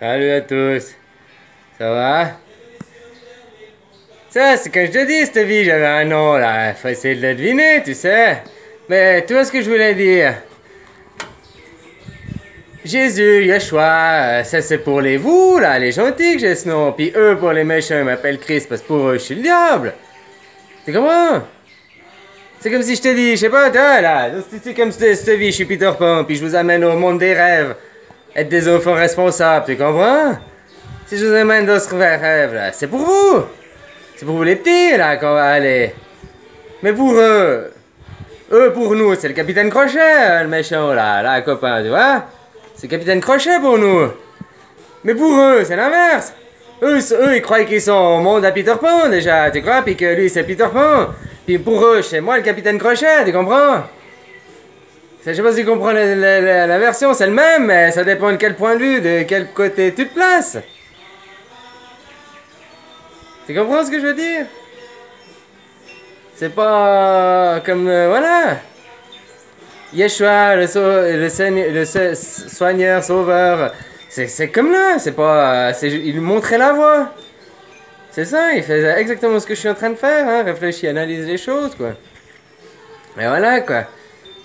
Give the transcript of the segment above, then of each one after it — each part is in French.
Salut à tous. Ça va? Ça, c'est comme je te dis, cette vie, j'avais un nom là. Faut essayer de le deviner, tu sais. Mais tu vois ce que je voulais dire? Jésus, Yeshua, ça c'est pour les vous là, les gentils que j'ai ce nom. Puis eux, pour les méchants, ils m'appellent Christ parce que pour eux, je suis le diable. Tu comprends? C'est comme si je te dis, je sais pas, toi là, c'est comme cette vie, je suis Peter Pan, puis je vous amène au monde des rêves. Être des enfants responsables, tu comprends? Si je vous amène dans ce rêve là, c'est pour vous. C'est pour vous les petits, là, qu'on va aller. Mais pour eux pour nous, c'est le capitaine Crochet, le méchant, là, copain, tu vois? C'est le capitaine Crochet pour nous. Mais pour eux, c'est l'inverse. Eux, ils croient qu'ils sont au monde à Peter Pan, déjà, tu crois? Puis que lui, c'est Peter Pan. Puis pour eux, c'est moi, le capitaine Crochet, tu comprends? Je sais pas si tu comprends la version, c'est le même, mais ça dépend de quel point de vue, de quel côté tu te places. Tu comprends ce que je veux dire? C'est pas comme voilà. Yeshua, le soigneur, sauveur. C'est comme là, c'est pas. Il montrait la voie. C'est ça, il faisait exactement ce que je suis en train de faire, hein, réfléchir, analyse les choses, quoi. Mais voilà, quoi.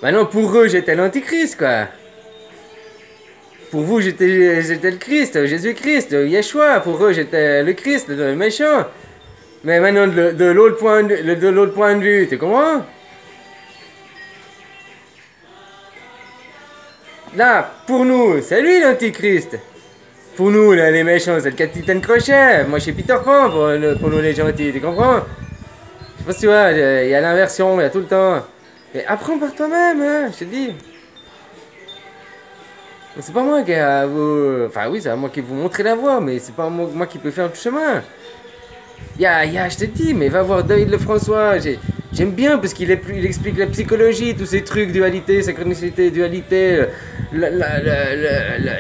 Maintenant, pour eux, j'étais l'antichrist, quoi. Pour vous, j'étais le Christ, Jésus-Christ, Yeshua. Pour eux, j'étais le Christ, le méchant. Mais maintenant, de l'autre point de vue, tu comprends? Là, pour nous, c'est lui l'antichrist. Pour nous, là, les méchants, c'est le capitaine Crochet. Moi, je suis Peter Pan pour nous les gentils, tu comprends? Je sais pas si tu vois, il y a l'inversion, il y a tout le temps. Et apprends par toi-même, hein, je te dis. C'est pas moi qui a vous... Enfin oui, c'est à moi qui vous montrer la voie, mais c'est pas moi qui peux faire le chemin. Je te dis, mais va voir David Lefrançois. J'aime bien parce il explique la psychologie, tous ces trucs, dualité, synchronicité, dualité,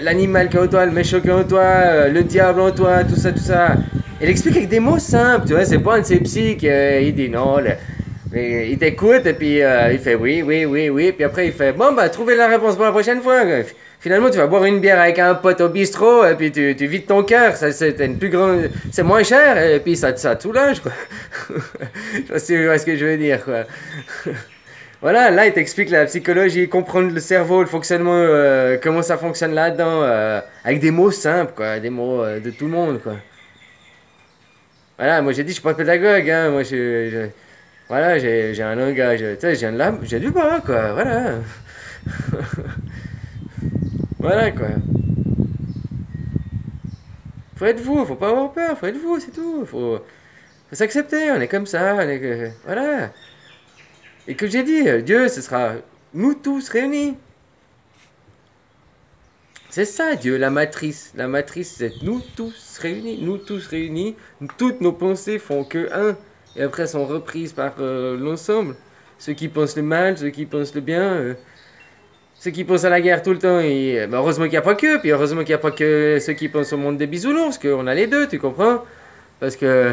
l'animal qui est en toi, le méchant qui est en toi, le diable en toi, tout ça, tout ça. Il explique avec des mots simples, tu vois, c'est pas un de ces psys qui il dit non, il t'écoute et puis il fait oui, oui, oui, oui, puis après il fait bon, bah trouvez la réponse pour la prochaine fois. Finalement, tu vas boire une bière avec un pote au bistrot, et puis tu vides ton cœur, c'est une plus grande, c'est moins cher, et puis ça te soulage, quoi. Je sais pas si tu vois ce que je veux dire, quoi. Voilà, là, il t'explique la psychologie, comprendre le cerveau, le fonctionnement, comment ça fonctionne là-dedans, avec des mots simples, quoi, des mots de tout le monde, quoi. Voilà, moi j'ai dit, je suis pas pédagogue, hein, moi voilà, j'ai un langage, tu sais, j'ai du bas, quoi, voilà. Voilà, quoi. Faut être vous, faut pas avoir peur, faut être vous, c'est tout. Faut s'accepter, on est comme ça, voilà. Et comme j'ai dit, Dieu, ce sera nous tous réunis. C'est ça, Dieu, la matrice. La matrice, c'est nous tous réunis. Nous tous réunis. Toutes nos pensées font que un. Et après, sont reprises par l'ensemble. Ceux qui pensent le mal, ceux qui pensent le bien. Ceux qui pensent à la guerre tout le temps, et heureusement qu'il n'y a pas que, puis heureusement qu'il n'y a pas que ceux qui pensent au monde des bisounours, qu'on a les deux, tu comprends? Parce que,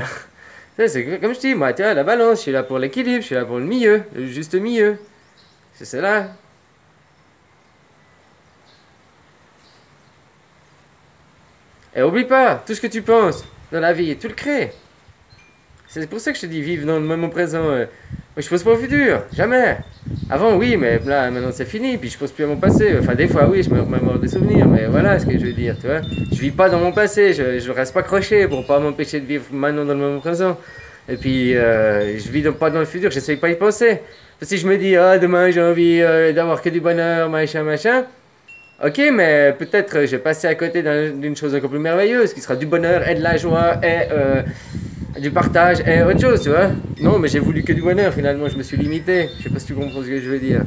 c'est comme je dis, moi, tu vois, la balance, je suis là pour l'équilibre, je suis là pour le milieu, le juste milieu. C'est cela. Et oublie pas, tout ce que tu penses dans la vie, tu le crées. C'est pour ça que je te dis, vive dans le moment présent. Moi, je pense pas au futur, jamais. Avant, oui, mais là, maintenant, c'est fini. Puis je pense plus à mon passé. Enfin, des fois, oui, je me remémore des souvenirs. Mais voilà ce que je veux dire, tu vois. Je vis pas dans mon passé. Je reste pas croché pour pas m'empêcher de vivre maintenant dans le moment présent. Et puis, je vis pas dans le futur. J'essaye pas d'y penser. Parce que si je me dis, ah, demain, j'ai envie d'avoir que du bonheur, machin, machin. Ok, mais peut-être je vais passer à côté d'une chose encore plus merveilleuse, qui sera du bonheur et de la joie et du partage et autre chose, tu vois. Non, mais j'ai voulu que du bonheur, finalement, je me suis limité. Je sais pas si tu comprends ce que je veux dire.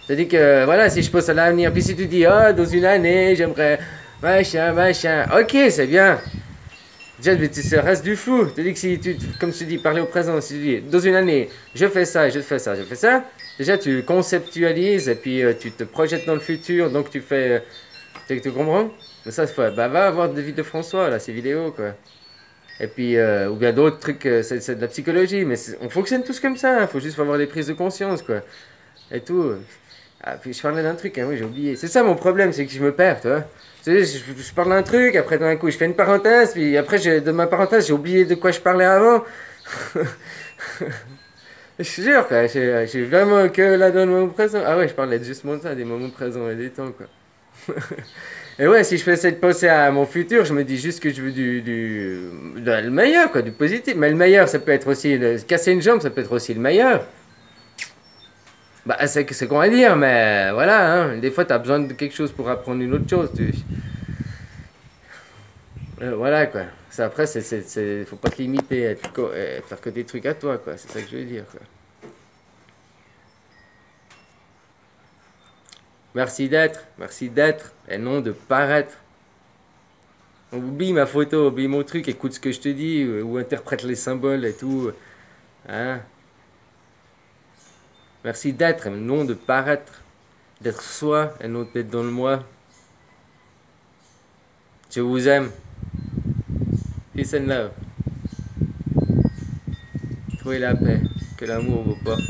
C'est-à-dire que, voilà, si je pense à l'avenir, puis si tu dis, ah, dans une année, j'aimerais machin, machin, ok, c'est bien. Déjà, mais ça reste du flou. C'est-à-dire que si tu, comme tu dis, parler au présent, si tu dis, dans une année, je fais ça, je fais ça, je fais ça, déjà, tu conceptualises et puis tu te projettes dans le futur, donc tu fais. Tu comprends? Mais ça, bah, va voir David de François, là, ces vidéos, quoi. Et puis, ou bien d'autres trucs, c'est de la psychologie, mais on fonctionne tous comme ça, il faut juste avoir des prises de conscience, quoi. Et tout. Ah, puis je parlais d'un truc, hein, oui, j'ai oublié. C'est ça mon problème, c'est que je me perds, tu vois. Tu sais, je parle d'un truc, après d'un coup je fais une parenthèse, puis après de ma parenthèse j'ai oublié de quoi je parlais avant. Je te jure, quoi, j'ai vraiment que là dans le moment présent. Ah ouais, je parlais justement de ça, des moments présents et des temps, quoi. Et ouais, si je fais essayer de penser à mon futur, je me dis juste que je veux le meilleur, quoi, du positif. Mais le meilleur, ça peut être aussi, casser une jambe, ça peut être aussi le meilleur. Bah, c'est qu'on va dire, mais voilà, hein, des fois, tu as besoin de quelque chose pour apprendre une autre chose. Voilà, quoi. Ça, après, faut pas te limiter à faire que des trucs à toi, quoi. C'est ça que je veux dire, quoi. Merci d'être, et non de paraître. Oublie ma photo, oublie mon truc, écoute ce que je te dis, ou interprète les symboles et tout. Hein. Merci d'être, et non de paraître. D'être soi, et non d'être dans le moi. Je vous aime. Peace and love. Trouvez la paix. Que l'amour vous porte.